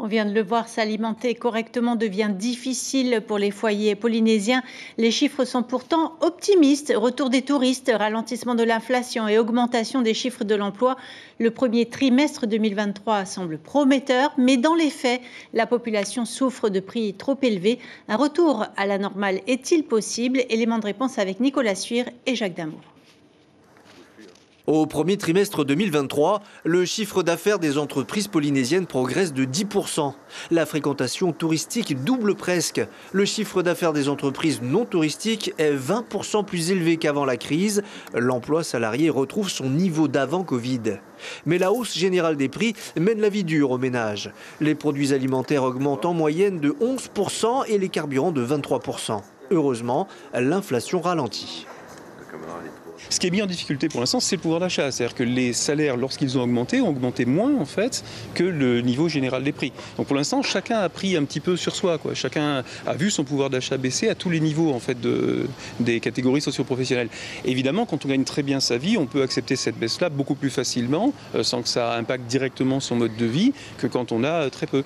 On vient de le voir, s'alimenter correctement devient difficile pour les foyers polynésiens. Les chiffres sont pourtant optimistes. Retour des touristes, ralentissement de l'inflation et augmentation des chiffres de l'emploi. Le premier trimestre 2023 semble prometteur, mais dans les faits, la population souffre de prix trop élevés. Un retour à la normale est-il possible? Élément de réponse avec Nicolas Suire et Jacques Damour. Au premier trimestre 2023, le chiffre d'affaires des entreprises polynésiennes progresse de 10%. La fréquentation touristique double presque. Le chiffre d'affaires des entreprises non touristiques est 20% plus élevé qu'avant la crise. L'emploi salarié retrouve son niveau d'avant Covid. Mais la hausse générale des prix mène la vie dure aux ménages. Les produits alimentaires augmentent en moyenne de 11% et les carburants de 23%. Heureusement, l'inflation ralentit. Ce qui est mis en difficulté pour l'instant, c'est le pouvoir d'achat. C'est-à-dire que les salaires, lorsqu'ils ont augmenté moins en fait que le niveau général des prix. Donc pour l'instant, chacun a pris un petit peu sur soi, quoi. Chacun a vu son pouvoir d'achat baisser à tous les niveaux en fait des catégories socio-professionnelles. Évidemment, quand on gagne très bien sa vie, on peut accepter cette baisse-là beaucoup plus facilement, sans que ça impacte directement son mode de vie, que quand on a très peu.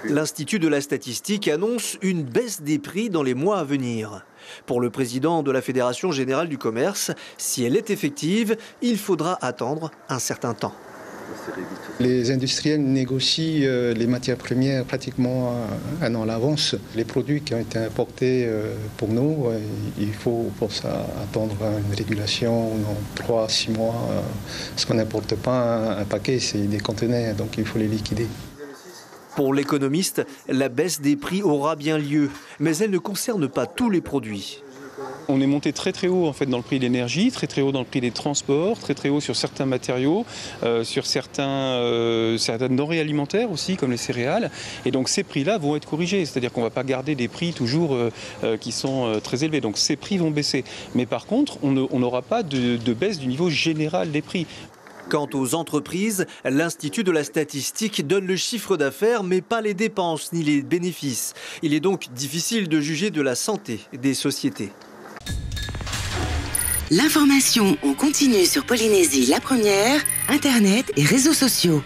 L'Institut de la statistique annonce une baisse des prix dans les mois à venir. Pour le président de la Fédération générale du commerce, si elle est effective, il faudra attendre un certain temps. Les industriels négocient les matières premières pratiquement un an à l'avance. Les produits qui ont été importés pour nous, il faut pour ça attendre une régulation dans 3 à 6 mois. Parce qu'on n'importe pas un paquet, c'est des conteneurs, donc il faut les liquider. Pour l'économiste, la baisse des prix aura bien lieu, mais elle ne concerne pas tous les produits. On est monté très très haut en fait dans le prix de l'énergie, très très haut dans le prix des transports, très très haut sur certains matériaux, sur certaines denrées alimentaires aussi comme les céréales. Et donc ces prix-là vont être corrigés, c'est-à-dire qu'on ne va pas garder des prix toujours qui sont très élevés. Donc ces prix vont baisser. Mais par contre, on n'aura pas de baisse du niveau général des prix. Quant aux entreprises, l'Institut de la statistique donne le chiffre d'affaires, mais pas les dépenses ni les bénéfices. Il est donc difficile de juger de la santé des sociétés. L'information en continu sur Polynésie la première, Internet et réseaux sociaux.